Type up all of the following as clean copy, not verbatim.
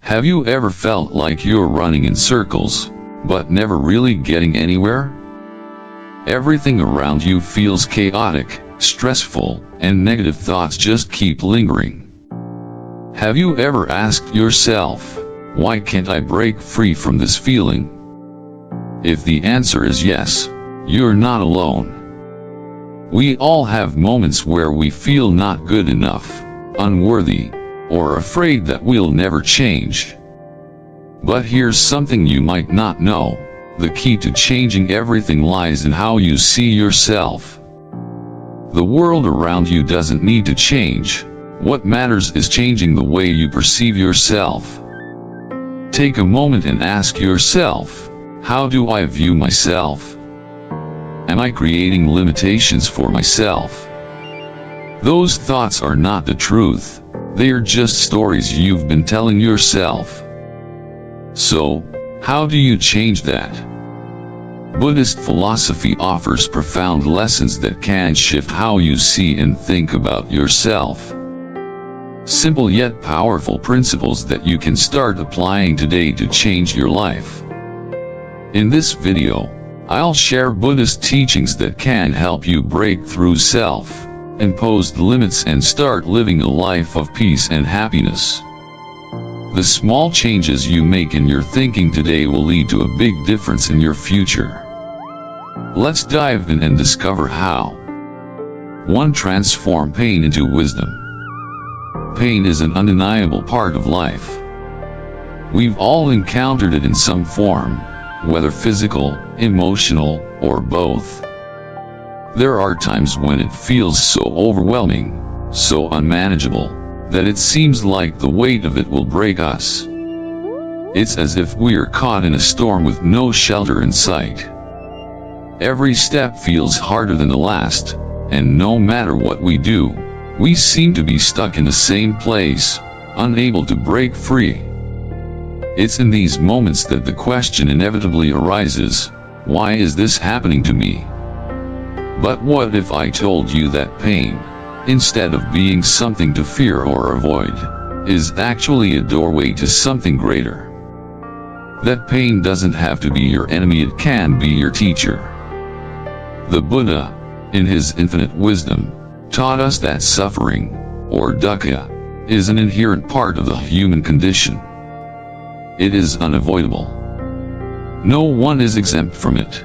Have you ever felt like you're running in circles, but never really getting anywhere? Everything around you feels chaotic, stressful, and negative thoughts just keep lingering. Have you ever asked yourself, why can't I break free from this feeling? If the answer is yes, you're not alone. We all have moments where we feel not good enough, unworthy, or afraid that we'll never change. But here's something you might not know: the key to changing everything lies in how you see yourself. The world around you doesn't need to change. What matters is changing the way you perceive yourself. Take a moment and ask yourself, how do I view myself? Am I creating limitations for myself? Those thoughts are not the truth. They are just stories you've been telling yourself. So, how do you change that? Buddhist philosophy offers profound lessons that can shift how you see and think about yourself. Simple yet powerful principles that you can start applying today to change your life. In this video, I'll share Buddhist teachings that can help you break through self-imposed limits and start living a life of peace and happiness. The small changes you make in your thinking today will lead to a big difference in your future. Let's dive in and discover how. 1. Transform pain into wisdom. Pain is an undeniable part of life. We've all encountered it in some form, whether physical, emotional, or both. There are times when it feels so overwhelming, so unmanageable, that it seems like the weight of it will break us. It's as if we're caught in a storm with no shelter in sight. Every step feels harder than the last, and no matter what we do, we seem to be stuck in the same place, unable to break free. It's in these moments that the question inevitably arises, why is this happening to me? But what if I told you that pain, instead of being something to fear or avoid, is actually a doorway to something greater? That pain doesn't have to be your enemy, it can be your teacher. The Buddha, in his infinite wisdom, taught us that suffering, or dukkha, is an inherent part of the human condition. It is unavoidable. No one is exempt from it.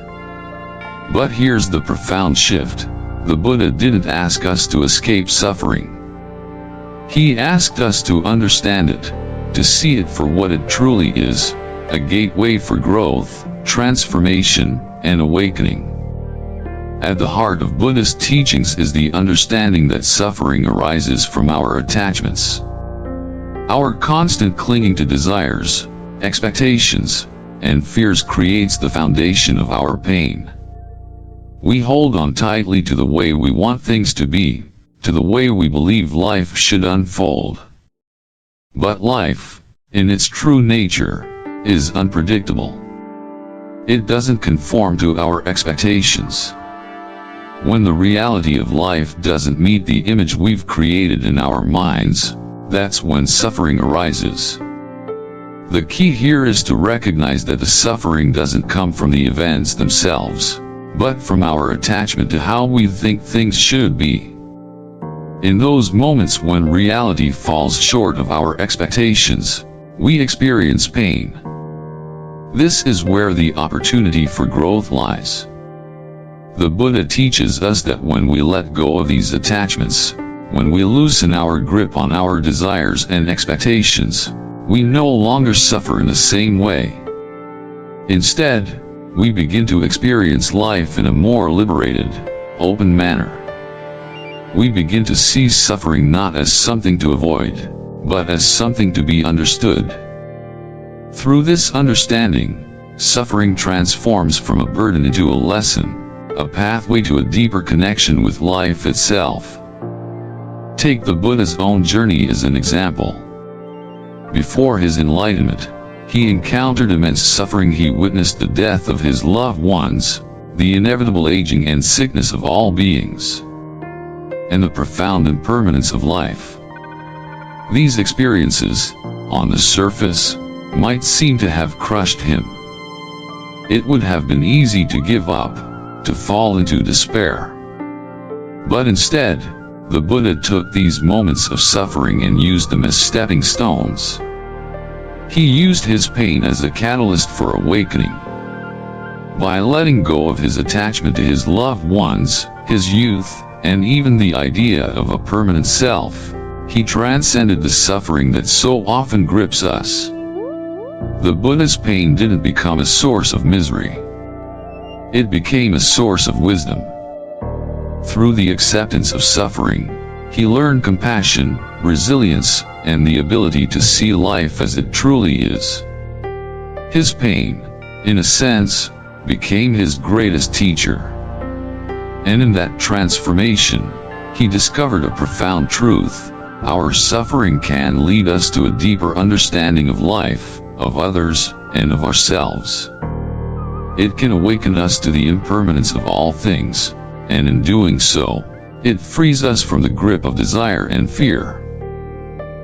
But here's the profound shift. The Buddha didn't ask us to escape suffering. He asked us to understand it, to see it for what it truly is, a gateway for growth, transformation, and awakening. At the heart of Buddhist teachings is the understanding that suffering arises from our attachments. Our constant clinging to desires, expectations, and fears creates the foundation of our pain. We hold on tightly to the way we want things to be, to the way we believe life should unfold. But life, in its true nature, is unpredictable. It doesn't conform to our expectations. When the reality of life doesn't meet the image we've created in our minds, that's when suffering arises. The key here is to recognize that the suffering doesn't come from the events themselves, but from our attachment to how we think things should be. In those moments when reality falls short of our expectations, we experience pain. This is where the opportunity for growth lies. The Buddha teaches us that when we let go of these attachments, when we loosen our grip on our desires and expectations, we no longer suffer in the same way. Instead, we begin to experience life in a more liberated, open manner. We begin to see suffering not as something to avoid, but as something to be understood. Through this understanding, suffering transforms from a burden into a lesson, a pathway to a deeper connection with life itself. Take the Buddha's own journey as an example. Before his enlightenment, he encountered immense suffering. He witnessed the death of his loved ones, the inevitable aging and sickness of all beings, and the profound impermanence of life. These experiences, on the surface, might seem to have crushed him. It would have been easy to give up, to fall into despair. But instead, the Buddha took these moments of suffering and used them as stepping stones. He used his pain as a catalyst for awakening. By letting go of his attachment to his loved ones, his youth, and even the idea of a permanent self, he transcended the suffering that so often grips us. The Buddha's pain didn't become a source of misery. It became a source of wisdom. Through the acceptance of suffering, he learned compassion, resilience, and the ability to see life as it truly is. His pain, in a sense, became his greatest teacher. And in that transformation, he discovered a profound truth: our suffering can lead us to a deeper understanding of life, of others, and of ourselves. It can awaken us to the impermanence of all things, and in doing so, it frees us from the grip of desire and fear.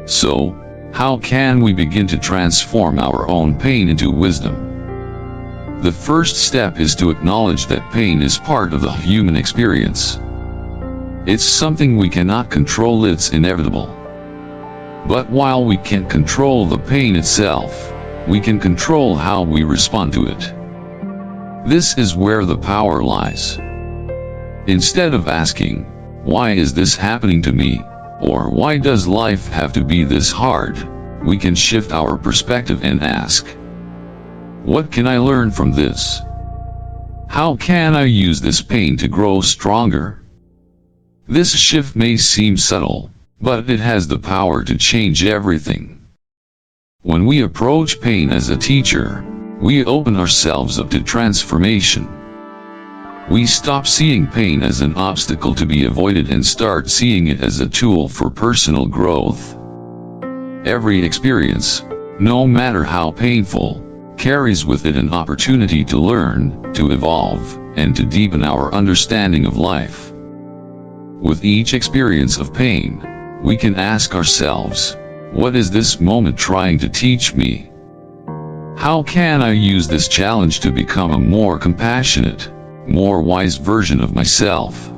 So, how can we begin to transform our own pain into wisdom? The first step is to acknowledge that pain is part of the human experience. It's something we cannot control, it's inevitable. But while we can't control the pain itself, we can control how we respond to it. This is where the power lies. Instead of asking, "Why is this happening to me?" or "Why does life have to be this hard?" we can shift our perspective and ask, "What can I learn from this? How can I use this pain to grow stronger?" This shift may seem subtle, but it has the power to change everything. When we approach pain as a teacher, we open ourselves up to transformation. We stop seeing pain as an obstacle to be avoided and start seeing it as a tool for personal growth. Every experience, no matter how painful, carries with it an opportunity to learn, to evolve, and to deepen our understanding of life. With each experience of pain, we can ask ourselves, what is this moment trying to teach me? How can I use this challenge to become a more compassionate, more wise version of myself?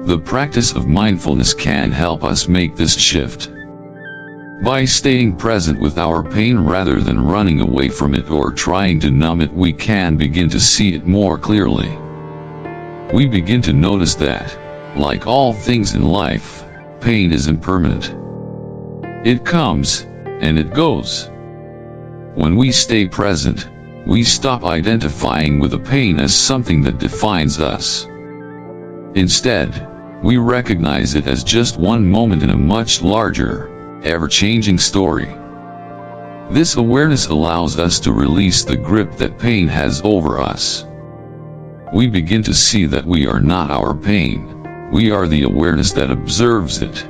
The practice of mindfulness can help us make this shift. By staying present with our pain rather than running away from it or trying to numb it, we can begin to see it more clearly. We begin to notice that, like all things in life, pain is impermanent. It comes, and it goes. When we stay present, we stop identifying with the pain as something that defines us. Instead, we recognize it as just one moment in a much larger, ever-changing story. This awareness allows us to release the grip that pain has over us. We begin to see that we are not our pain, we are the awareness that observes it.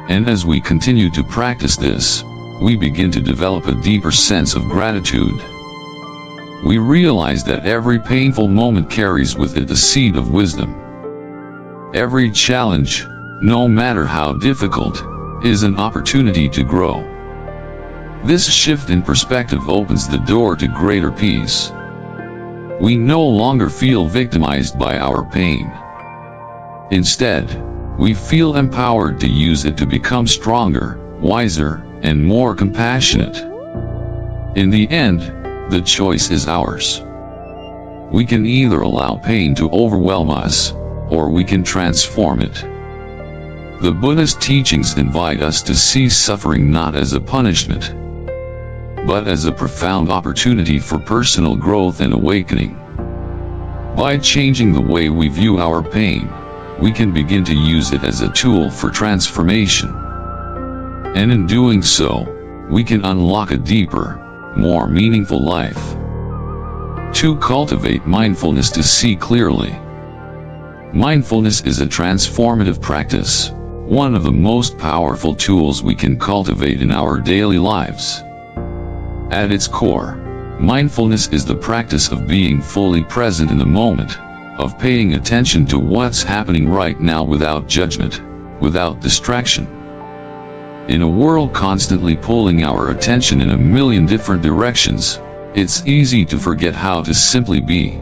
And as we continue to practice this, we begin to develop a deeper sense of gratitude. We realize that every painful moment carries with it the seed of wisdom. Every challenge, no matter how difficult, is an opportunity to grow. This shift in perspective opens the door to greater peace. We no longer feel victimized by our pain. Instead, we feel empowered to use it to become stronger, wiser, and more compassionate. In the end, the choice is ours. We can either allow pain to overwhelm us, or we can transform it. The Buddha's teachings invite us to see suffering not as a punishment, but as a profound opportunity for personal growth and awakening. By changing the way we view our pain, we can begin to use it as a tool for transformation. And in doing so, we can unlock a deeper, more meaningful life. To cultivate mindfulness to see clearly. Mindfulness is a transformative practice, one of the most powerful tools we can cultivate in our daily lives. At its core, mindfulness is the practice of being fully present in the moment, of paying attention to what's happening right now without judgment, without distraction. In a world constantly pulling our attention in a million different directions, it's easy to forget how to simply be.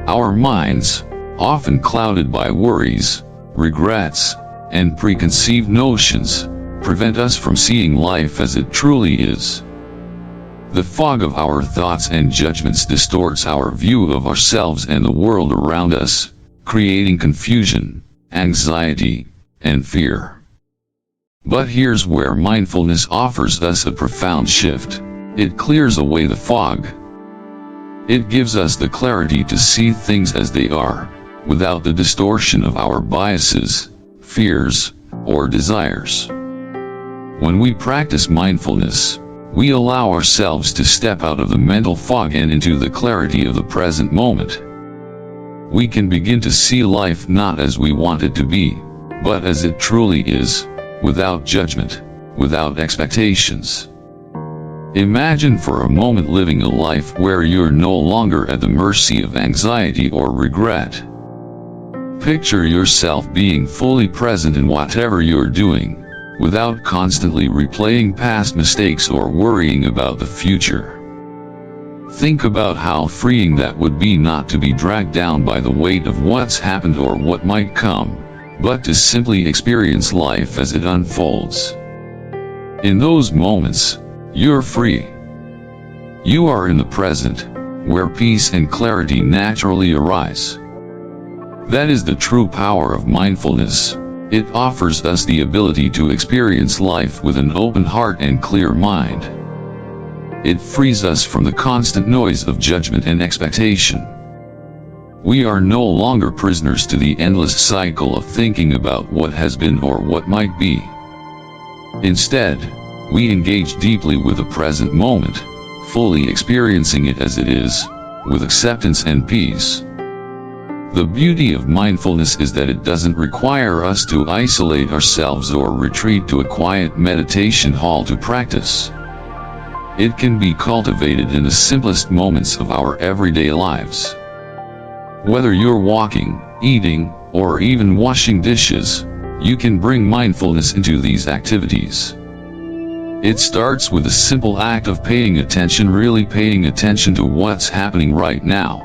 Our minds, often clouded by worries, regrets, and preconceived notions, prevent us from seeing life as it truly is. The fog of our thoughts and judgments distorts our view of ourselves and the world around us, creating confusion, anxiety, and fear. But here's where mindfulness offers us a profound shift. It clears away the fog. It gives us the clarity to see things as they are, without the distortion of our biases, fears, or desires. When we practice mindfulness, we allow ourselves to step out of the mental fog and into the clarity of the present moment. We can begin to see life not as we want it to be, but as it truly is, without judgment, without expectations. Imagine for a moment living a life where you're no longer at the mercy of anxiety or regret. Picture yourself being fully present in whatever you're doing, without constantly replaying past mistakes or worrying about the future. Think about how freeing that would be, not to be dragged down by the weight of what's happened or what might come, but to simply experience life as it unfolds. In those moments, you're free. You are in the present, where peace and clarity naturally arise. That is the true power of mindfulness. It offers us the ability to experience life with an open heart and clear mind. It frees us from the constant noise of judgment and expectation. We are no longer prisoners to the endless cycle of thinking about what has been or what might be. Instead, we engage deeply with the present moment, fully experiencing it as it is, with acceptance and peace. The beauty of mindfulness is that it doesn't require us to isolate ourselves or retreat to a quiet meditation hall to practice. It can be cultivated in the simplest moments of our everyday lives. Whether you're walking, eating, or even washing dishes, you can bring mindfulness into these activities. It starts with a simple act of paying attention, really paying attention to what's happening right now.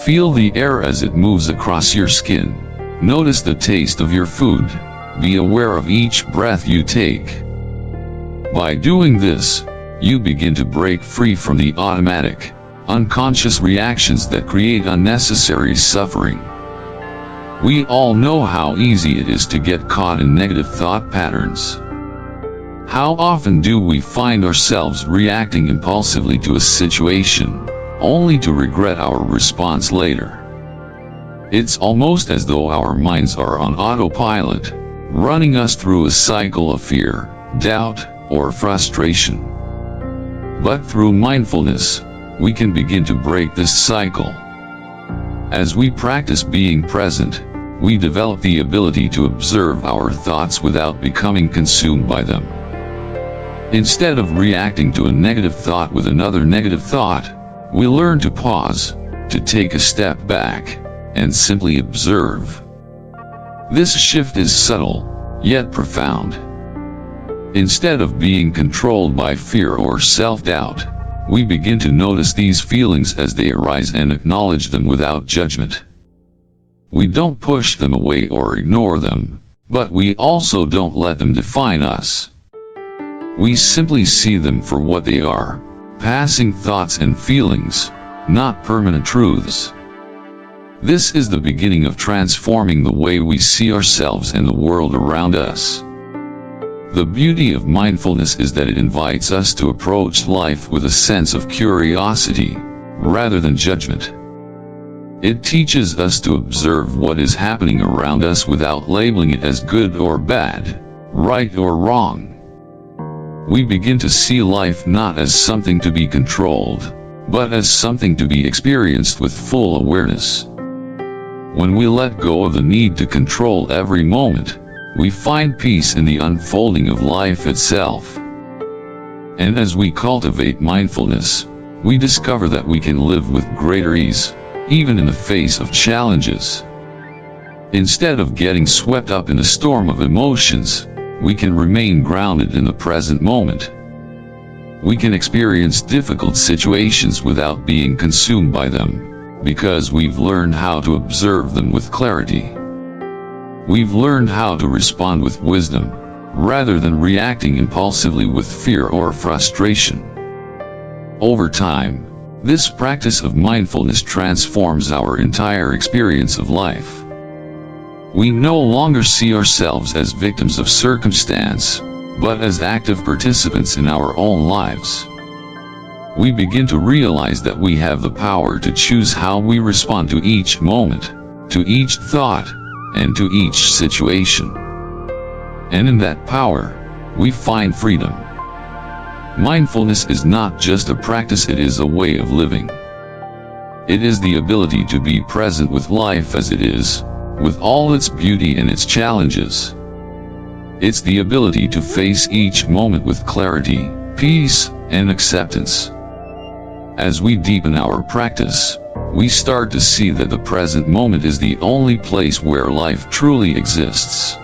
Feel the air as it moves across your skin. Notice the taste of your food. Be aware of each breath you take. By doing this, you begin to break free from the automatic, unconscious reactions that create unnecessary suffering. We all know how easy it is to get caught in negative thought patterns. How often do we find ourselves reacting impulsively to a situation, only to regret our response later? It's almost as though our minds are on autopilot, running us through a cycle of fear, doubt, or frustration. But through mindfulness, we can begin to break this cycle. As we practice being present, we develop the ability to observe our thoughts without becoming consumed by them. Instead of reacting to a negative thought with another negative thought, we learn to pause, to take a step back, and simply observe. This shift is subtle, yet profound. Instead of being controlled by fear or self-doubt, we begin to notice these feelings as they arise and acknowledge them without judgment. We don't push them away or ignore them, but we also don't let them define us. We simply see them for what they are, passing thoughts and feelings, not permanent truths. This is the beginning of transforming the way we see ourselves and the world around us. The beauty of mindfulness is that it invites us to approach life with a sense of curiosity, rather than judgment. It teaches us to observe what is happening around us without labeling it as good or bad, right or wrong. We begin to see life not as something to be controlled, but as something to be experienced with full awareness. When we let go of the need to control every moment, we find peace in the unfolding of life itself. And as we cultivate mindfulness, we discover that we can live with greater ease, even in the face of challenges. Instead of getting swept up in a storm of emotions, we can remain grounded in the present moment. We can experience difficult situations without being consumed by them, because we've learned how to observe them with clarity. We've learned how to respond with wisdom, rather than reacting impulsively with fear or frustration. Over time, this practice of mindfulness transforms our entire experience of life. We no longer see ourselves as victims of circumstance, but as active participants in our own lives. We begin to realize that we have the power to choose how we respond to each moment, to each thought, and to each situation. And in that power, we find freedom. Mindfulness is not just a practice, it is a way of living. It is the ability to be present with life as it is, with all its beauty and its challenges. It's the ability to face each moment with clarity, peace, and acceptance. As we deepen our practice, we start to see that the present moment is the only place where life truly exists.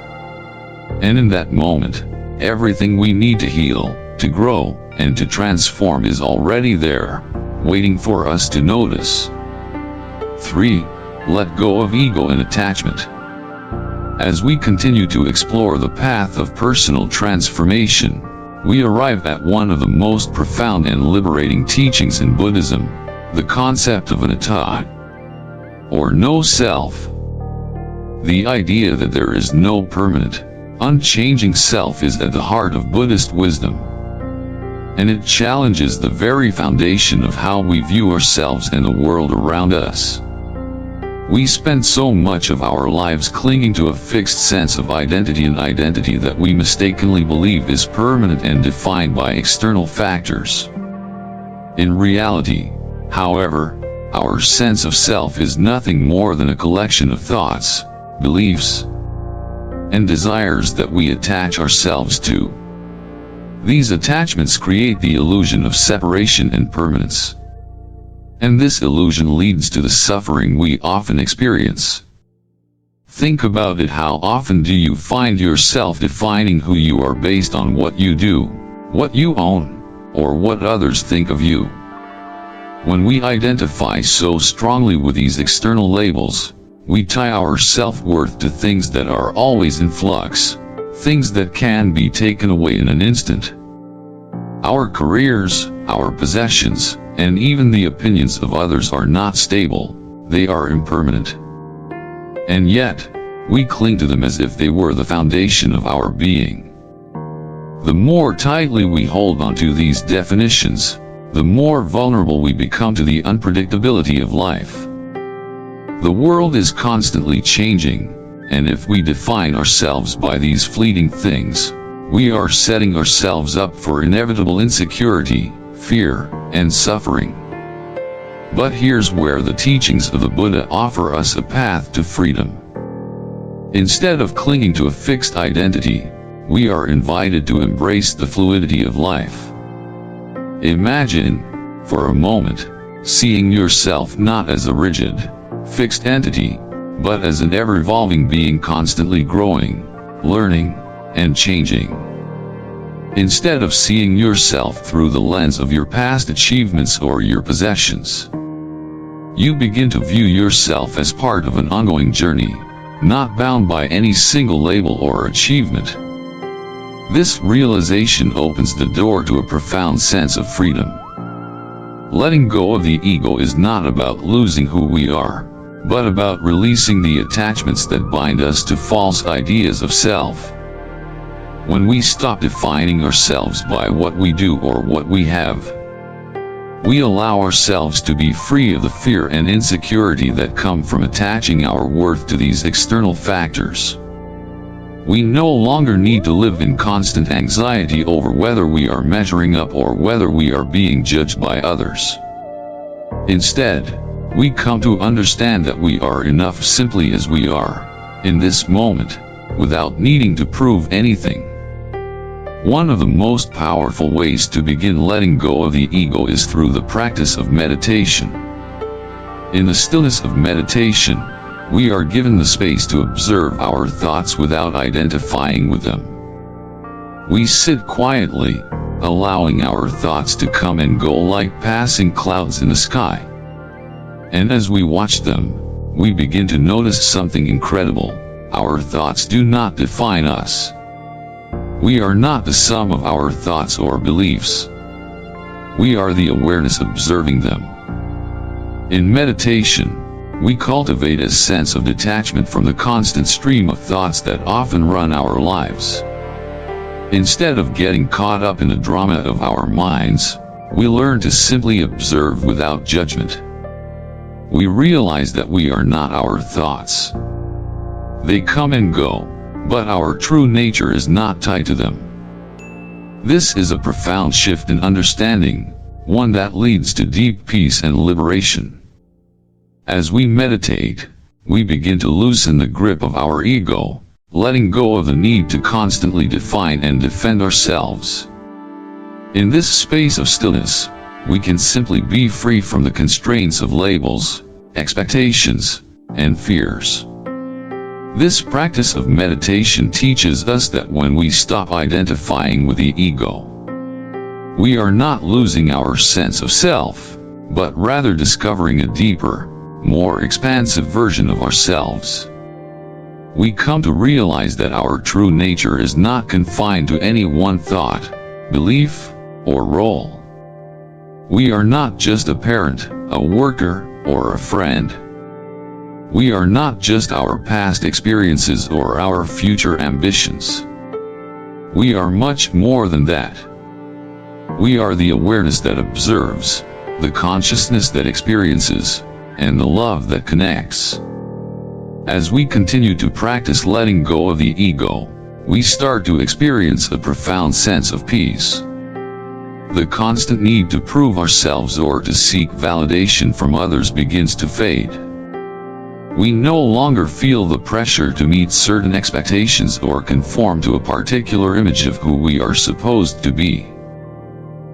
And in that moment, everything we need to heal, to grow, and to transform is already there, waiting for us to notice. 3. Let go of ego and attachment. As we continue to explore the path of personal transformation, we arrive at one of the most profound and liberating teachings in Buddhism, the concept of anatta, or no self. The idea that there is no permanent, unchanging self is at the heart of Buddhist wisdom. And it challenges the very foundation of how we view ourselves and the world around us. We spend so much of our lives clinging to a fixed sense of identity, an identity that we mistakenly believe is permanent and defined by external factors. In reality, however, our sense of self is nothing more than a collection of thoughts, beliefs, and desires that we attach ourselves to. These attachments create the illusion of separation and permanence. And this illusion leads to the suffering we often experience. Think about it. How often do you find yourself defining who you are based on what you do, what you own, or what others think of you? When we identify so strongly with these external labels, we tie our self-worth to things that are always in flux, things that can be taken away in an instant. Our careers, our possessions, and even the opinions of others are not stable, they are impermanent. And yet, we cling to them as if they were the foundation of our being. The more tightly we hold on to these definitions, the more vulnerable we become to the unpredictability of life. The world is constantly changing, and if we define ourselves by these fleeting things, we are setting ourselves up for inevitable insecurity, fear, and suffering. But here's where the teachings of the Buddha offer us a path to freedom. Instead of clinging to a fixed identity, we are invited to embrace the fluidity of life. Imagine, for a moment, seeing yourself not as a rigid, fixed entity, but as an ever-evolving being constantly growing, learning, and changing. Instead of seeing yourself through the lens of your past achievements or your possessions, you begin to view yourself as part of an ongoing journey, not bound by any single label or achievement. This realization opens the door to a profound sense of freedom. Letting go of the ego is not about losing who we are, but about releasing the attachments that bind us to false ideas of self. When we stop defining ourselves by what we do or what we have, we allow ourselves to be free of the fear and insecurity that come from attaching our worth to these external factors. We no longer need to live in constant anxiety over whether we are measuring up or whether we are being judged by others. Instead, we come to understand that we are enough simply as we are, in this moment, without needing to prove anything. One of the most powerful ways to begin letting go of the ego is through the practice of meditation. In the stillness of meditation, we are given the space to observe our thoughts without identifying with them. We sit quietly, allowing our thoughts to come and go like passing clouds in the sky. And as we watch them, we begin to notice something incredible. Our thoughts do not define us. We are not the sum of our thoughts or beliefs. We are the awareness observing them. In meditation, we cultivate a sense of detachment from the constant stream of thoughts that often run our lives. Instead of getting caught up in the drama of our minds, we learn to simply observe without judgment. We realize that we are not our thoughts. They come and go, but our true nature is not tied to them. This is a profound shift in understanding, one that leads to deep peace and liberation. As we meditate, we begin to loosen the grip of our ego, letting go of the need to constantly define and defend ourselves. In this space of stillness, we can simply be free from the constraints of labels, expectations, and fears. This practice of meditation teaches us that when we stop identifying with the ego, we are not losing our sense of self, but rather discovering a deeper, more expansive version of ourselves. We come to realize that our true nature is not confined to any one thought, belief, or role. We are not just a parent, a worker, or a friend. We are not just our past experiences or our future ambitions. We are much more than that. We are the awareness that observes, the consciousness that experiences, and the love that connects. As we continue to practice letting go of the ego, we start to experience a profound sense of peace. The constant need to prove ourselves or to seek validation from others begins to fade. We no longer feel the pressure to meet certain expectations or conform to a particular image of who we are supposed to be.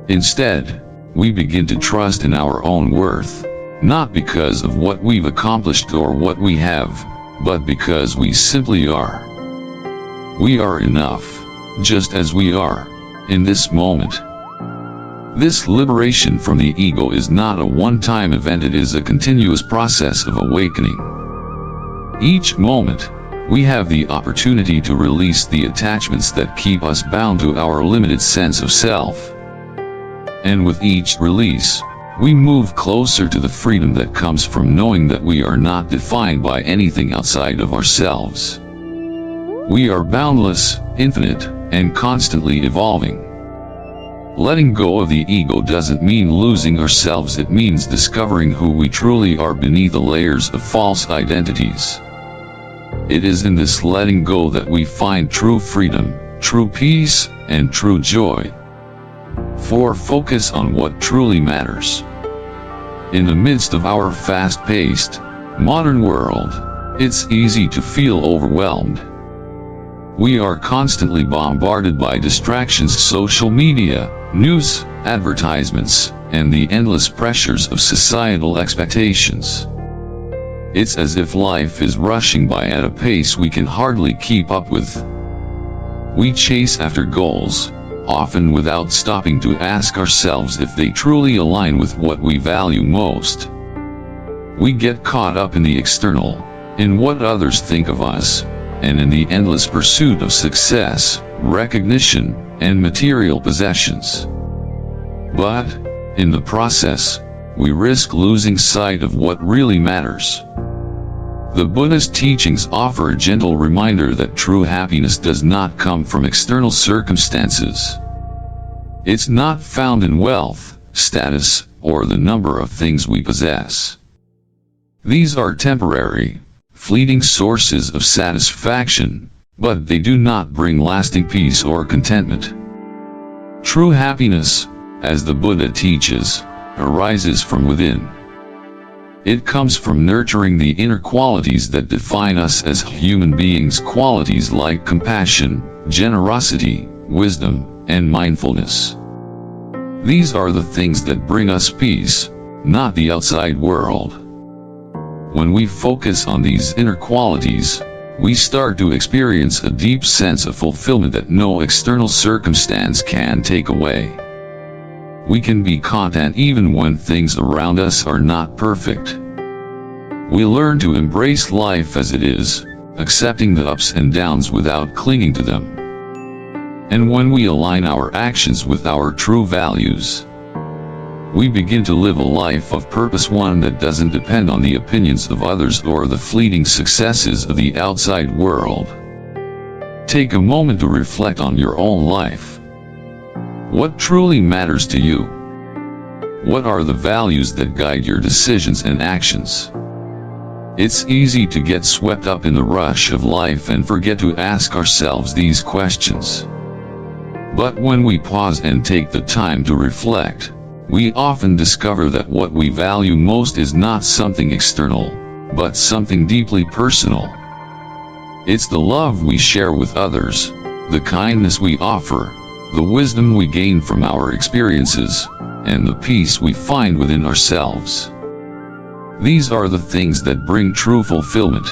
Instead, we begin to trust in our own worth, not because of what we've accomplished or what we have, but because we simply are. We are enough, just as we are, in this moment. This liberation from the ego is not a one-time event, it is a continuous process of awakening. Each moment, we have the opportunity to release the attachments that keep us bound to our limited sense of self. And with each release, we move closer to the freedom that comes from knowing that we are not defined by anything outside of ourselves. We are boundless, infinite, and constantly evolving. Letting go of the ego doesn't mean losing ourselves, it means discovering who we truly are beneath the layers of false identities. It is in this letting go that we find true freedom, true peace, and true joy. For focus on what truly matters. In the midst of our fast-paced, modern world, it's easy to feel overwhelmed. We are constantly bombarded by distractions, social media, news, advertisements, and the endless pressures of societal expectations. It's as if life is rushing by at a pace we can hardly keep up with. We chase after goals, often without stopping to ask ourselves if they truly align with what we value most. We get caught up in the external, in what others think of us, and in the endless pursuit of success, recognition, and material possessions. But, in the process, we risk losing sight of what really matters. The Buddhist teachings offer a gentle reminder that true happiness does not come from external circumstances. It's not found in wealth, status, or the number of things we possess. These are temporary, fleeting sources of satisfaction, but they do not bring lasting peace or contentment. True happiness, as the Buddha teaches, arises from within. It comes from nurturing the inner qualities that define us as human beings, qualities like compassion, generosity, wisdom, and mindfulness. These are the things that bring us peace, not the outside world. When we focus on these inner qualities, we start to experience a deep sense of fulfillment that no external circumstance can take away. We can be content even when things around us are not perfect. We learn to embrace life as it is, accepting the ups and downs without clinging to them. And when we align our actions with our true values, we begin to live a life of purpose, one that doesn't depend on the opinions of others or the fleeting successes of the outside world. Take a moment to reflect on your own life. What truly matters to you? What are the values that guide your decisions and actions? It's easy to get swept up in the rush of life and forget to ask ourselves these questions. But when we pause and take the time to reflect, we often discover that what we value most is not something external, but something deeply personal. It's the love we share with others, the kindness we offer, the wisdom we gain from our experiences, and the peace we find within ourselves. These are the things that bring true fulfillment.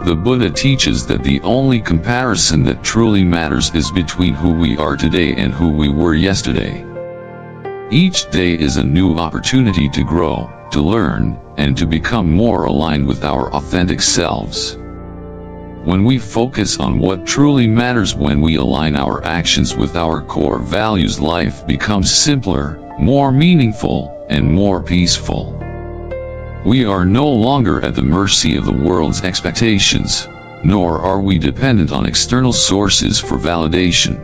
The Buddha teaches that the only comparison that truly matters is between who we are today and who we were yesterday. Each day is a new opportunity to grow, to learn, and to become more aligned with our authentic selves. When we focus on what truly matters, when we align our actions with our core values, life becomes simpler, more meaningful, and more peaceful. We are no longer at the mercy of the world's expectations, nor are we dependent on external sources for validation.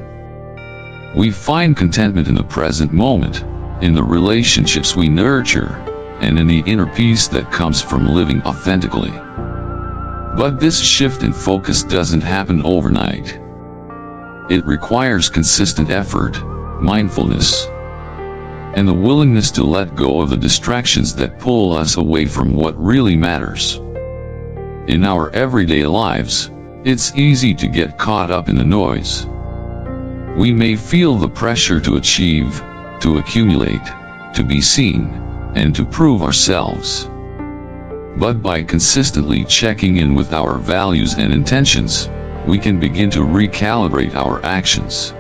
We find contentment in the present moment, in the relationships we nurture, and in the inner peace that comes from living authentically. But this shift in focus doesn't happen overnight. It requires consistent effort, mindfulness, and the willingness to let go of the distractions that pull us away from what really matters. In our everyday lives, it's easy to get caught up in the noise. We may feel the pressure to achieve, to accumulate, to be seen, and to prove ourselves. But by consistently checking in with our values and intentions, we can begin to recalibrate our actions.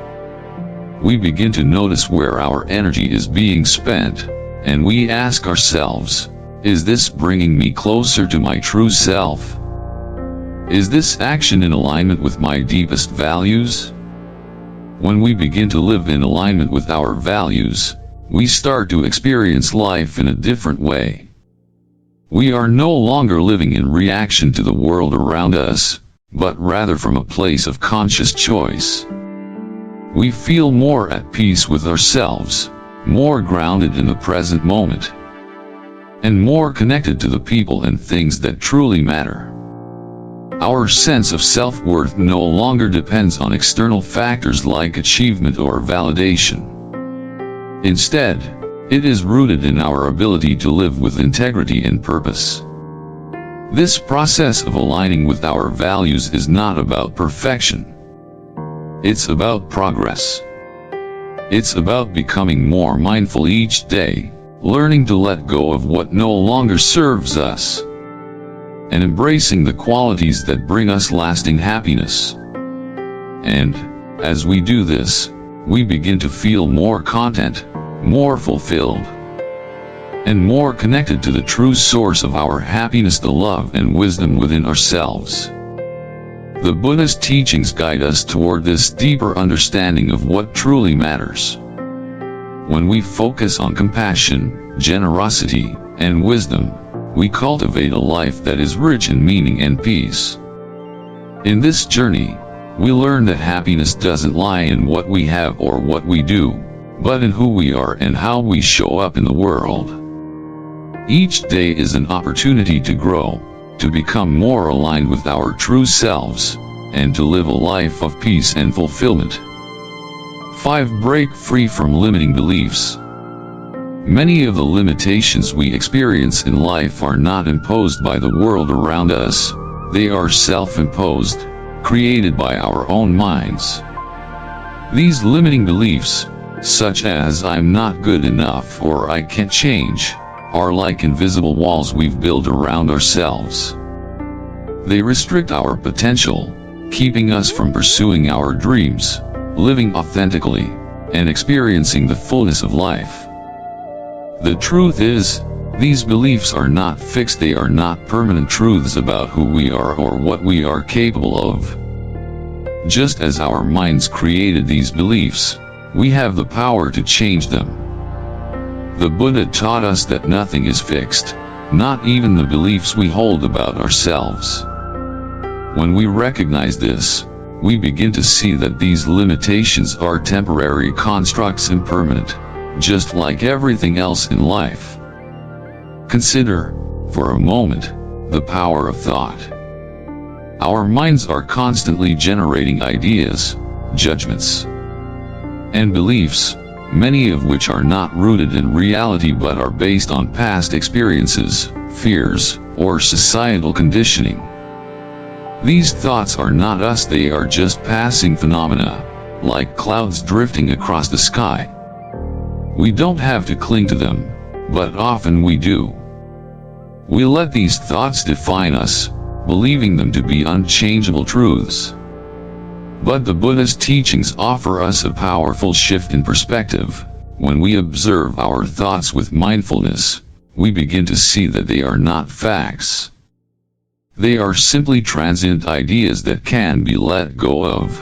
We begin to notice where our energy is being spent, and we ask ourselves, is this bringing me closer to my true self? Is this action in alignment with my deepest values? When we begin to live in alignment with our values, we start to experience life in a different way. We are no longer living in reaction to the world around us, but rather from a place of conscious choice. We feel more at peace with ourselves, more grounded in the present moment, and more connected to the people and things that truly matter. Our sense of self-worth no longer depends on external factors like achievement or validation. Instead, it is rooted in our ability to live with integrity and purpose. This process of aligning with our values is not about perfection. It's about progress. It's about becoming more mindful each day, learning to let go of what no longer serves us, and embracing the qualities that bring us lasting happiness. And, as we do this, we begin to feel more content, more fulfilled, and more connected to the true source of our happiness, the love and wisdom within ourselves. The Buddhist teachings guide us toward this deeper understanding of what truly matters. When we focus on compassion, generosity, and wisdom, we cultivate a life that is rich in meaning and peace. In this journey, we learn that happiness doesn't lie in what we have or what we do, but in who we are and how we show up in the world. Each day is an opportunity to grow, to become more aligned with our true selves, and to live a life of peace and fulfillment. 5. Break free from limiting beliefs. Many of the limitations we experience in life are not imposed by the world around us, they are self-imposed, created by our own minds. These limiting beliefs, such as "I'm not good enough" or "I can't change," are like invisible walls we've built around ourselves. They restrict our potential, keeping us from pursuing our dreams, living authentically, and experiencing the fullness of life. The truth is, these beliefs are not fixed. They are not permanent truths about who we are or what we are capable of. Just as our minds created these beliefs, we have the power to change them. The Buddha taught us that nothing is fixed, not even the beliefs we hold about ourselves. When we recognize this, we begin to see that these limitations are temporary constructs, impermanent, just like everything else in life. Consider, for a moment, the power of thought. Our minds are constantly generating ideas, judgments, and beliefs, many of which are not rooted in reality but are based on past experiences, fears, or societal conditioning. These thoughts are not us. They are just passing phenomena, like clouds drifting across the sky. We don't have to cling to them, but often we do. We let these thoughts define us, believing them to be unchangeable truths. But the Buddha's teachings offer us a powerful shift in perspective. When we observe our thoughts with mindfulness, we begin to see that they are not facts. They are simply transient ideas that can be let go of.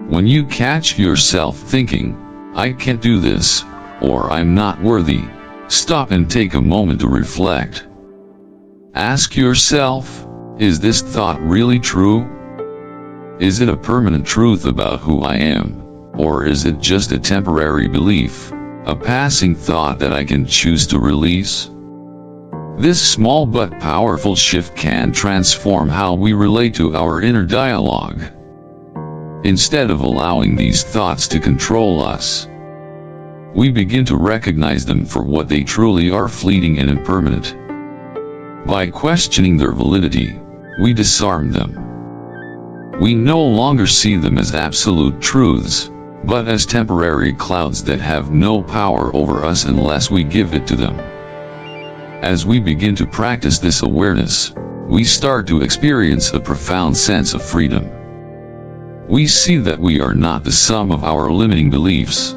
When you catch yourself thinking, "I can't do this," or "I'm not worthy," stop and take a moment to reflect. Ask yourself, is this thought really true? Is it a permanent truth about who I am, or is it just a temporary belief, a passing thought that I can choose to release? This small but powerful shift can transform how we relate to our inner dialogue. Instead of allowing these thoughts to control us, we begin to recognize them for what they truly are: fleeting and impermanent. By questioning their validity, we disarm them. We no longer see them as absolute truths, but as temporary clouds that have no power over us unless we give it to them. As we begin to practice this awareness, we start to experience a profound sense of freedom. We see that we are not the sum of our limiting beliefs.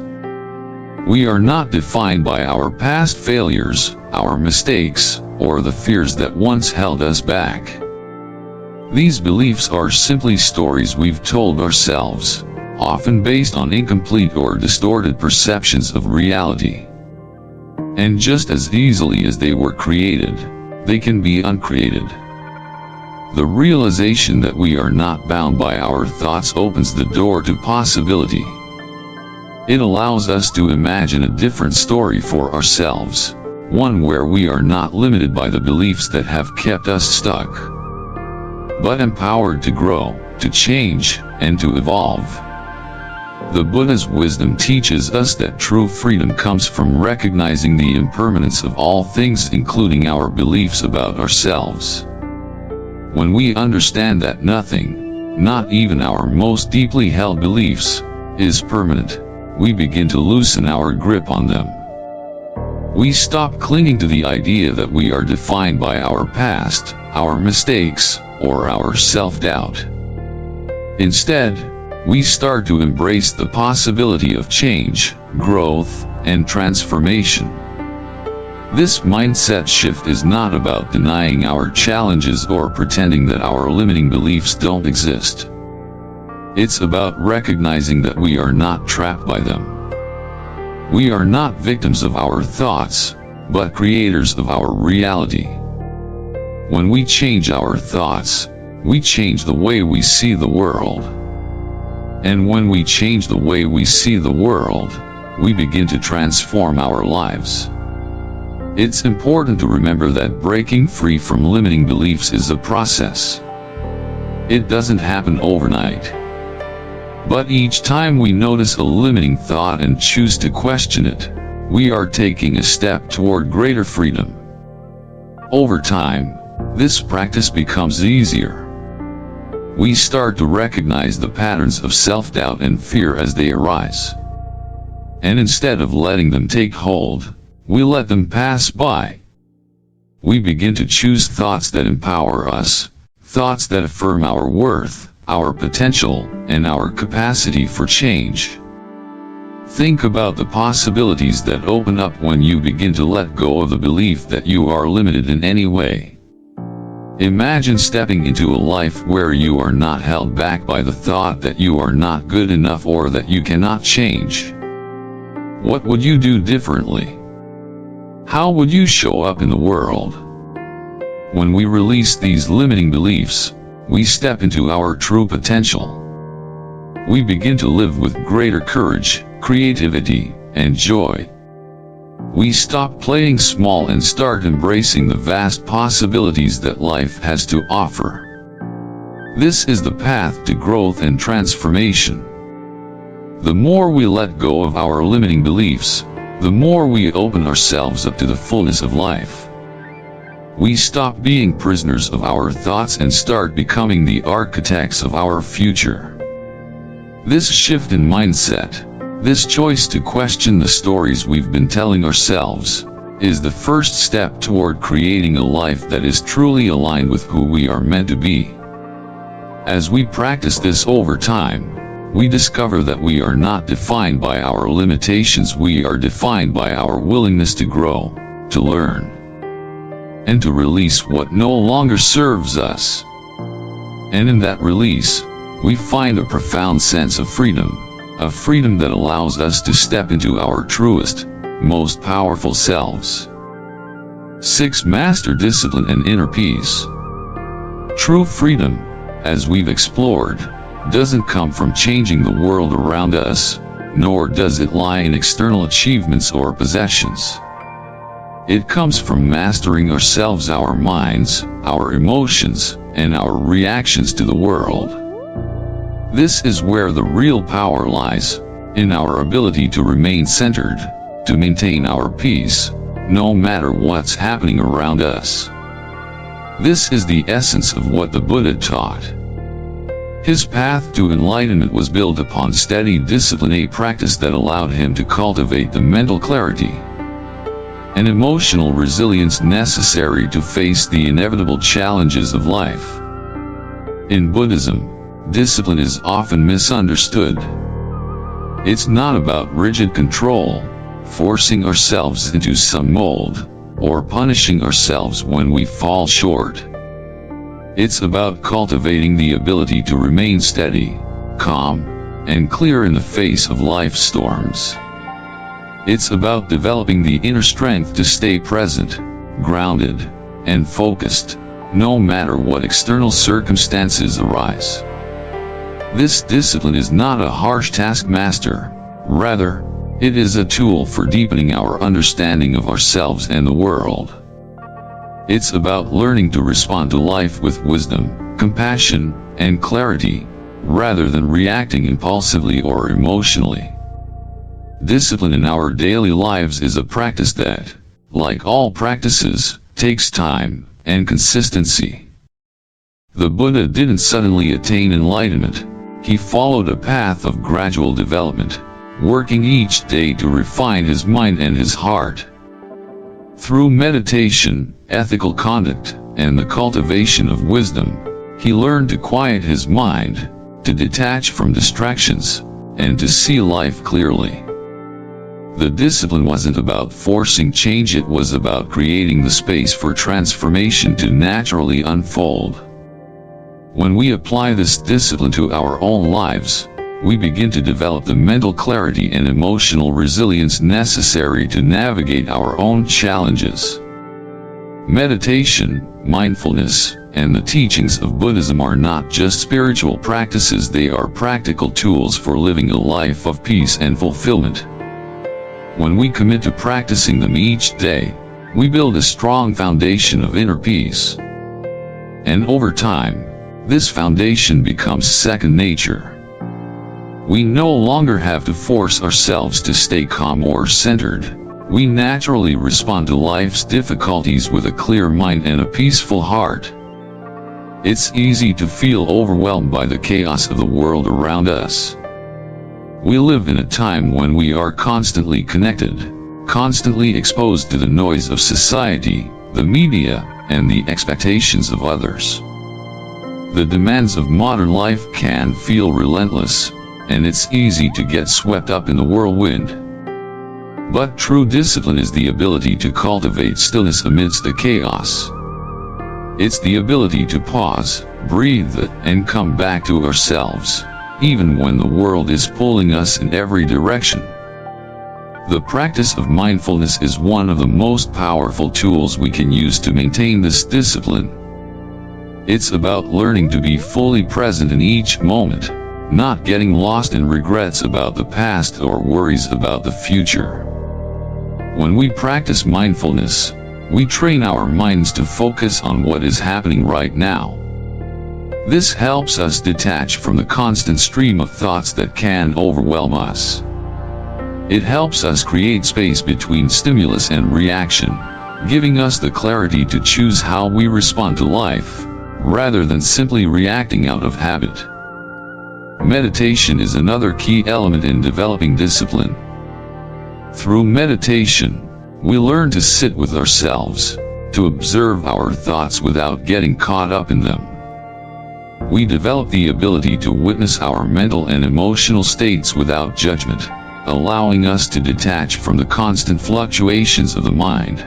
We are not defined by our past failures, our mistakes, or the fears that once held us back. These beliefs are simply stories we've told ourselves, often based on incomplete or distorted perceptions of reality. And just as easily as they were created, they can be uncreated. The realization that we are not bound by our thoughts opens the door to possibility. It allows us to imagine a different story for ourselves, one where we are not limited by the beliefs that have kept us stuck, but empowered to grow, to change, and to evolve. The Buddha's wisdom teaches us that true freedom comes from recognizing the impermanence of all things, including our beliefs about ourselves. When we understand that nothing, not even our most deeply held beliefs, is permanent, we begin to loosen our grip on them. We stop clinging to the idea that we are defined by our past, our mistakes, or our self-doubt. Instead, we start to embrace the possibility of change, growth, and transformation. This mindset shift is not about denying our challenges or pretending that our limiting beliefs don't exist. It's about recognizing that we are not trapped by them. We are not victims of our thoughts, but creators of our reality. When we change our thoughts, we change the way we see the world. And when we change the way we see the world, we begin to transform our lives. It's important to remember that breaking free from limiting beliefs is a process. It doesn't happen overnight. But each time we notice a limiting thought and choose to question it, we are taking a step toward greater freedom. Over time, this practice becomes easier. We start to recognize the patterns of self-doubt and fear as they arise. And instead of letting them take hold, we let them pass by. We begin to choose thoughts that empower us, thoughts that affirm our worth, our potential, and our capacity for change. Think about the possibilities that open up when you begin to let go of the belief that you are limited in any way. Imagine stepping into a life where you are not held back by the thought that you are not good enough or that you cannot change. What would you do differently? How would you show up in the world? When we release these limiting beliefs, we step into our true potential. We begin to live with greater courage, creativity, and joy. We stop playing small and start embracing the vast possibilities that life has to offer. This is the path to growth and transformation. The more we let go of our limiting beliefs, the more we open ourselves up to the fullness of life. We stop being prisoners of our thoughts and start becoming the architects of our future. This shift in mindset, this choice to question the stories we've been telling ourselves, is the first step toward creating a life that is truly aligned with who we are meant to be. As we practice this over time, we discover that we are not defined by our limitations, we are defined by our willingness to grow, to learn, and to release what no longer serves us. And in that release, we find a profound sense of freedom, a freedom that allows us to step into our truest, most powerful selves. 6. Master discipline and inner peace. True freedom, as we've explored, doesn't come from changing the world around us, nor does it lie in external achievements or possessions. It comes from mastering ourselves, our minds, our emotions, and our reactions to the world. This is where the real power lies, in our ability to remain centered, to maintain our peace, no matter what's happening around us. This is the essence of what the Buddha taught. His path to enlightenment was built upon steady discipline, a practice that allowed him to cultivate the mental clarity and emotional resilience necessary to face the inevitable challenges of life. In Buddhism, discipline is often misunderstood. It's not about rigid control, forcing ourselves into some mold, or punishing ourselves when we fall short. It's about cultivating the ability to remain steady, calm, and clear in the face of life's storms. It's about developing the inner strength to stay present, grounded, and focused, no matter what external circumstances arise. This discipline is not a harsh taskmaster, rather, it is a tool for deepening our understanding of ourselves and the world. It's about learning to respond to life with wisdom, compassion, and clarity, rather than reacting impulsively or emotionally. Discipline in our daily lives is a practice that, like all practices, takes time and consistency. The Buddha didn't suddenly attain enlightenment. He followed a path of gradual development, working each day to refine his mind and his heart. Through meditation, ethical conduct, and the cultivation of wisdom, he learned to quiet his mind, to detach from distractions, and to see life clearly. The discipline wasn't about forcing change, it was about creating the space for transformation to naturally unfold. When we apply this discipline to our own lives, we begin to develop the mental clarity and emotional resilience necessary to navigate our own challenges. Meditation, mindfulness, and the teachings of Buddhism are not just spiritual practices, they are practical tools for living a life of peace and fulfillment. When we commit to practicing them each day, we build a strong foundation of inner peace. And over time, this foundation becomes second nature. We no longer have to force ourselves to stay calm or centered. We naturally respond to life's difficulties with a clear mind and a peaceful heart. It's easy to feel overwhelmed by the chaos of the world around us. We live in a time when we are constantly connected, constantly exposed to the noise of society, the media, and the expectations of others. The demands of modern life can feel relentless, and it's easy to get swept up in the whirlwind. But true discipline is the ability to cultivate stillness amidst the chaos. It's the ability to pause, breathe, and come back to ourselves, even when the world is pulling us in every direction. The practice of mindfulness is one of the most powerful tools we can use to maintain this discipline. It's about learning to be fully present in each moment, not getting lost in regrets about the past or worries about the future. When we practice mindfulness, we train our minds to focus on what is happening right now. This helps us detach from the constant stream of thoughts that can overwhelm us. It helps us create space between stimulus and reaction, giving us the clarity to choose how we respond to life, rather than simply reacting out of habit. Meditation is another key element in developing discipline. Through meditation, we learn to sit with ourselves, to observe our thoughts without getting caught up in them. We develop the ability to witness our mental and emotional states without judgment, allowing us to detach from the constant fluctuations of the mind.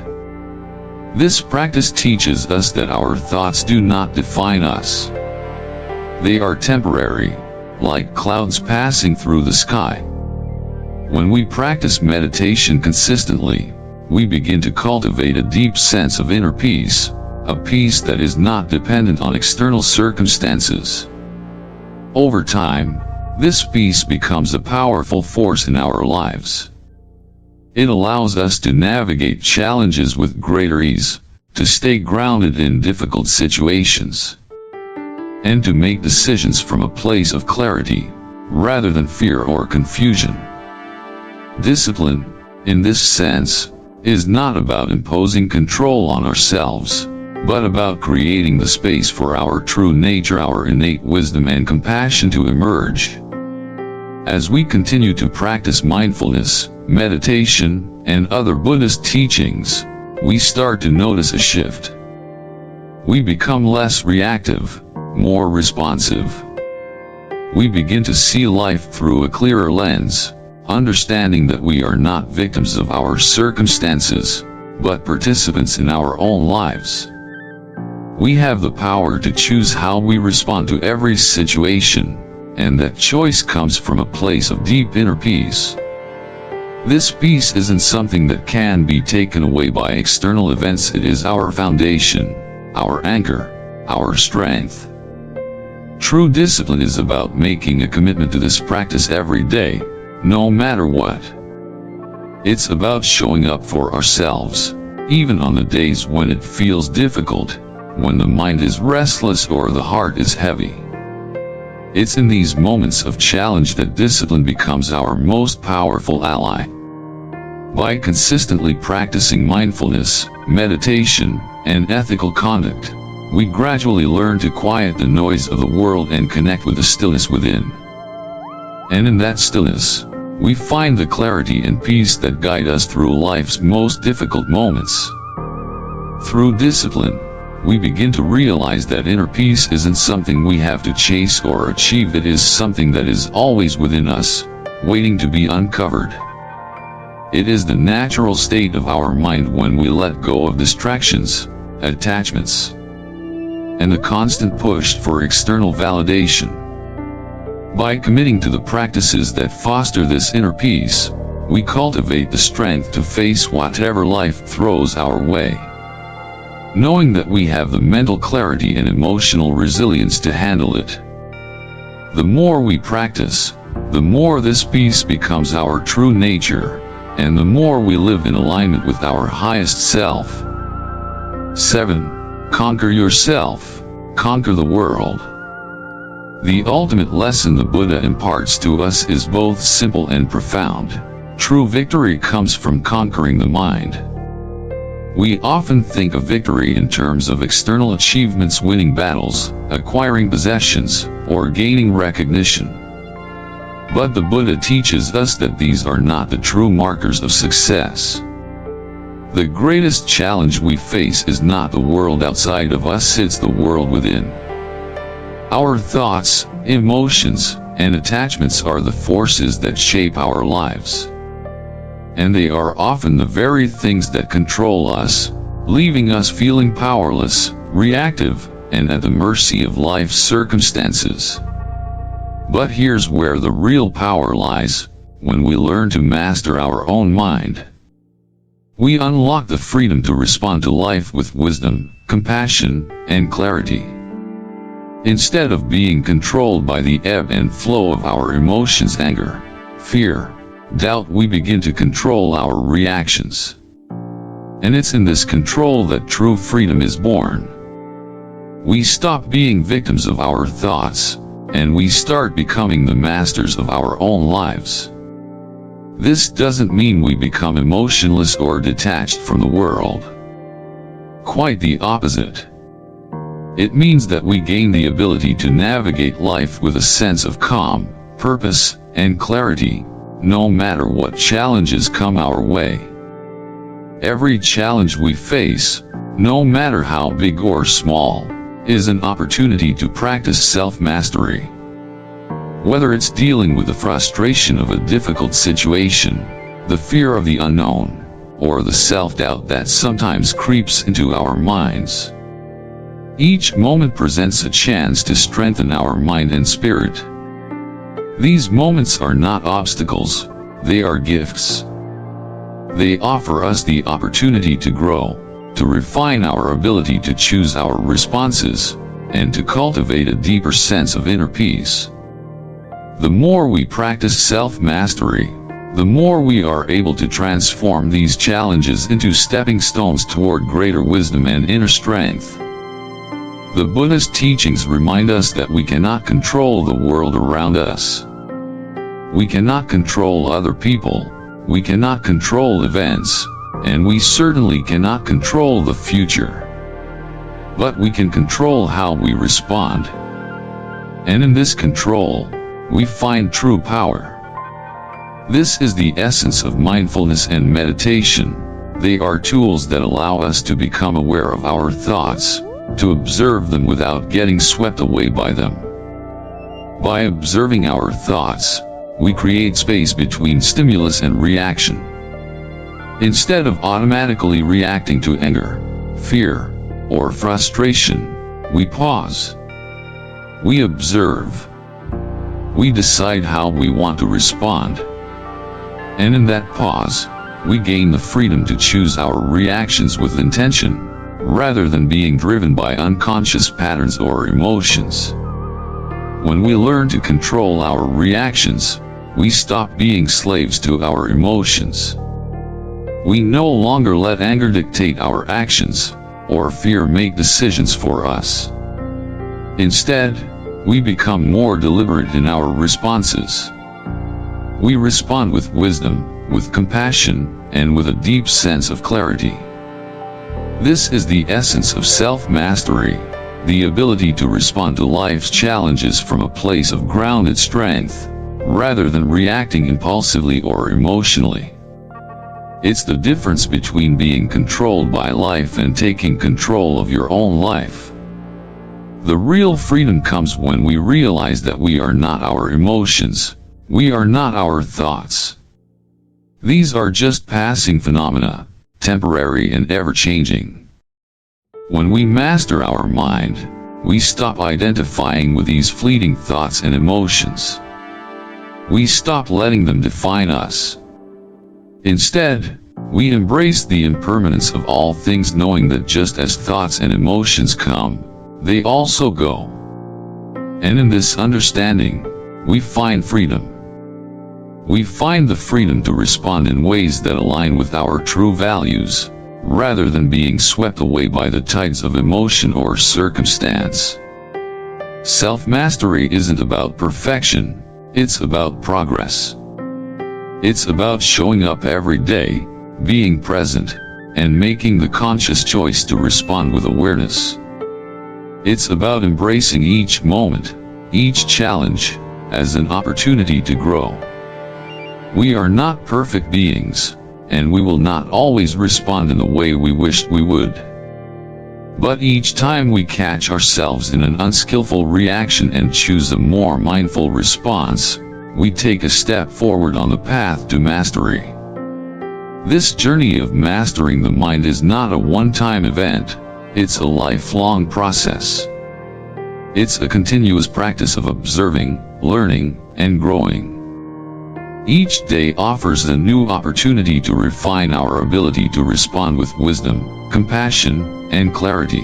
This practice teaches us that our thoughts do not define us. They are temporary, like clouds passing through the sky. When we practice meditation consistently, we begin to cultivate a deep sense of inner peace, a peace that is not dependent on external circumstances. Over time, this peace becomes a powerful force in our lives. It allows us to navigate challenges with greater ease, to stay grounded in difficult situations, and to make decisions from a place of clarity, rather than fear or confusion. Discipline, in this sense, is not about imposing control on ourselves, but about creating the space for our true nature, our innate wisdom and compassion to emerge. As we continue to practice mindfulness, meditation, and other Buddhist teachings, we start to notice a shift. We become less reactive, more responsive. We begin to see life through a clearer lens, understanding that we are not victims of our circumstances, but participants in our own lives. We have the power to choose how we respond to every situation, and that choice comes from a place of deep inner peace. This peace isn't something that can be taken away by external events. It is our foundation, our anchor, our strength. True discipline is about making a commitment to this practice every day, no matter what. It's about showing up for ourselves, even on the days when it feels difficult, when the mind is restless or the heart is heavy. It's in these moments of challenge that discipline becomes our most powerful ally. By consistently practicing mindfulness, meditation, and ethical conduct, we gradually learn to quiet the noise of the world and connect with the stillness within. And in that stillness, we find the clarity and peace that guide us through life's most difficult moments. Through discipline, we begin to realize that inner peace isn't something we have to chase or achieve. It is something that is always within us, waiting to be uncovered. It is the natural state of our mind when we let go of distractions, attachments, and the constant push for external validation. By committing to the practices that foster this inner peace, we cultivate the strength to face whatever life throws our way, knowing that we have the mental clarity and emotional resilience to handle it. The more we practice, the more this peace becomes our true nature, and the more we live in alignment with our highest self. 7. Conquer yourself, conquer the world. The ultimate lesson the Buddha imparts to us is both simple and profound. True victory comes from conquering the mind. We often think of victory in terms of external achievements, winning battles, acquiring possessions, or gaining recognition. But the Buddha teaches us that these are not the true markers of success. The greatest challenge we face is not the world outside of us, it's the world within. Our thoughts, emotions, and attachments are the forces that shape our lives. And they are often the very things that control us, leaving us feeling powerless, reactive, and at the mercy of life's circumstances. But here's where the real power lies: when we learn to master our own mind. We unlock the freedom to respond to life with wisdom, compassion, and clarity. Instead of being controlled by the ebb and flow of our emotions, anger, fear, doubt, we begin to control our reactions. And it's in this control that true freedom is born. We stop being victims of our thoughts, and we start becoming the masters of our own lives. This doesn't mean we become emotionless or detached from the world. Quite the opposite. It means that we gain the ability to navigate life with a sense of calm, purpose, and clarity, no matter what challenges come our way. Every challenge we face, no matter how big or small, is an opportunity to practice self-mastery. Whether it's dealing with the frustration of a difficult situation, the fear of the unknown, or the self-doubt that sometimes creeps into our minds. Each moment presents a chance to strengthen our mind and spirit. These moments are not obstacles, they are gifts. They offer us the opportunity to grow, to refine our ability to choose our responses, and to cultivate a deeper sense of inner peace. The more we practice self-mastery, the more we are able to transform these challenges into stepping stones toward greater wisdom and inner strength. The Buddhist teachings remind us that we cannot control the world around us. We cannot control other people, we cannot control events, and we certainly cannot control the future. But we can control how we respond. And in this control, we find true power. This is the essence of mindfulness and meditation. They are tools that allow us to become aware of our thoughts, to observe them without getting swept away by them. By observing our thoughts, we create space between stimulus and reaction. Instead of automatically reacting to anger, fear, or frustration, we pause. We observe. We decide how we want to respond. And in that pause, we gain the freedom to choose our reactions with intention, rather than being driven by unconscious patterns or emotions. When we learn to control our reactions, we stop being slaves to our emotions. We no longer let anger dictate our actions, or fear make decisions for us. Instead, we become more deliberate in our responses. We respond with wisdom, with compassion, and with a deep sense of clarity. This is the essence of self-mastery, the ability to respond to life's challenges from a place of grounded strength, rather than reacting impulsively or emotionally. It's the difference between being controlled by life and taking control of your own life. The real freedom comes when we realize that we are not our emotions, we are not our thoughts. These are just passing phenomena, temporary and ever-changing. When we master our mind, we stop identifying with these fleeting thoughts and emotions. We stop letting them define us. Instead, we embrace the impermanence of all things, knowing that just as thoughts and emotions come, they also go. And in this understanding, we find freedom. We find the freedom to respond in ways that align with our true values, rather than being swept away by the tides of emotion or circumstance. Self-mastery isn't about perfection, it's about progress. It's about showing up every day, being present, and making the conscious choice to respond with awareness. It's about embracing each moment, each challenge, as an opportunity to grow. We are not perfect beings, and we will not always respond in the way we wished we would. But each time we catch ourselves in an unskillful reaction and choose a more mindful response, we take a step forward on the path to mastery. This journey of mastering the mind is not a one-time event, it's a lifelong process. It's a continuous practice of observing, learning, and growing. Each day offers a new opportunity to refine our ability to respond with wisdom, compassion, and clarity.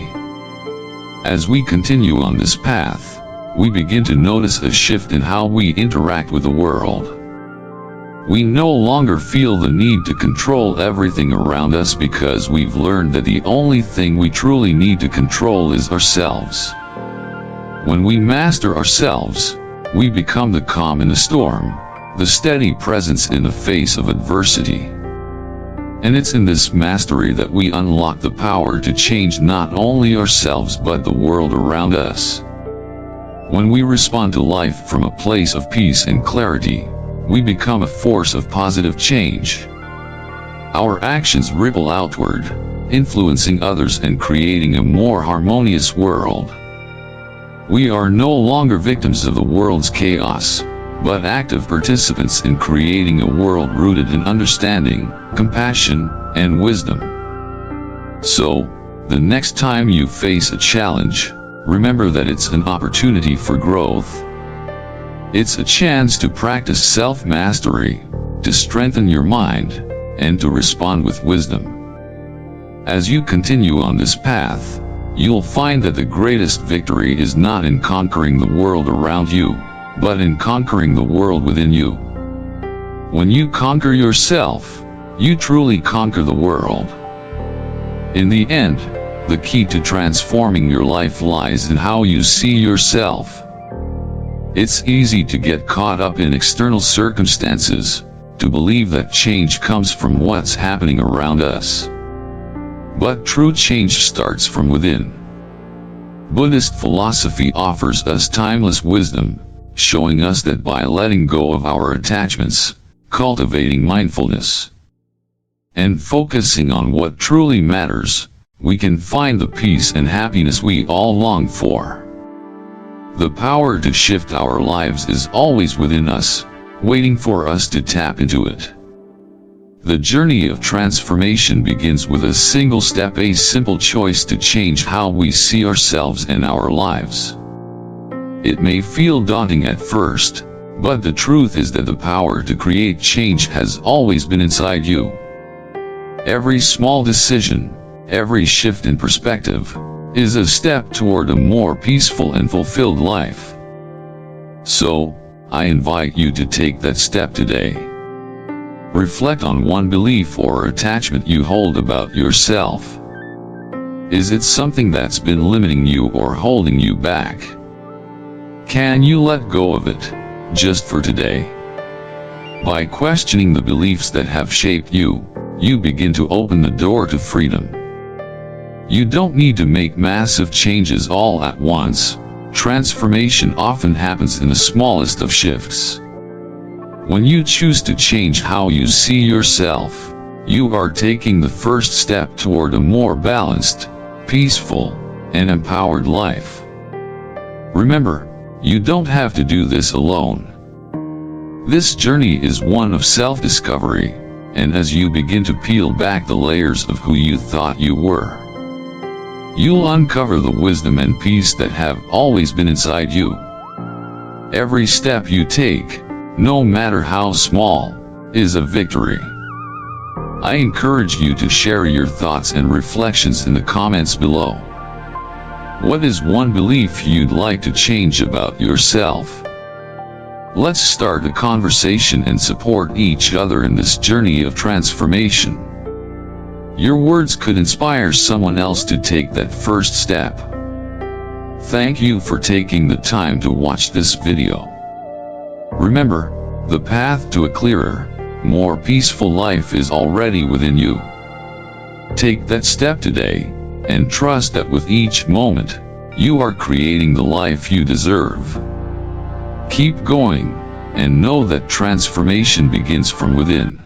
As we continue on this path, we begin to notice a shift in how we interact with the world. We no longer feel the need to control everything around us because we've learned that the only thing we truly need to control is ourselves. When we master ourselves, we become the calm in the storm, the steady presence in the face of adversity. And it's in this mastery that we unlock the power to change not only ourselves but the world around us. When we respond to life from a place of peace and clarity, we become a force of positive change. Our actions ripple outward, influencing others and creating a more harmonious world. We are no longer victims of the world's chaos, but active participants in creating a world rooted in understanding, compassion, and wisdom. So, the next time you face a challenge, remember that it's an opportunity for growth. It's a chance to practice self-mastery, to strengthen your mind, and to respond with wisdom. As you continue on this path, you'll find that the greatest victory is not in conquering the world around you, but in conquering the world within you. When you conquer yourself, you truly conquer the world. In the end, the key to transforming your life lies in how you see yourself. It's easy to get caught up in external circumstances, to believe that change comes from what's happening around us. But true change starts from within. Buddhist philosophy offers us timeless wisdom, showing us that by letting go of our attachments, cultivating mindfulness, and focusing on what truly matters, we can find the peace and happiness we all long for. The power to shift our lives is always within us, waiting for us to tap into it. The journey of transformation begins with a single step, a simple choice to change how we see ourselves and our lives. It may feel daunting at first, but the truth is that the power to create change has always been inside you. Every small decision, every shift in perspective, is a step toward a more peaceful and fulfilled life. So, I invite you to take that step today. Reflect on one belief or attachment you hold about yourself. Is it something that's been limiting you or holding you back? Can you let go of it, just for today? By questioning the beliefs that have shaped you, you begin to open the door to freedom. You don't need to make massive changes all at once. Transformation often happens in the smallest of shifts. When you choose to change how you see yourself, you are taking the first step toward a more balanced, peaceful, and empowered life. Remember, you don't have to do this alone. This journey is one of self-discovery, and as you begin to peel back the layers of who you thought you were, you'll uncover the wisdom and peace that have always been inside you. Every step you take, no matter how small, is a victory. I encourage you to share your thoughts and reflections in the comments below. What is one belief you'd like to change about yourself? Let's start a conversation and support each other in this journey of transformation. Your words could inspire someone else to take that first step. Thank you for taking the time to watch this video. Remember, the path to a clearer, more peaceful life is already within you. Take that step today, and trust that with each moment, you are creating the life you deserve. Keep going, and know that transformation begins from within.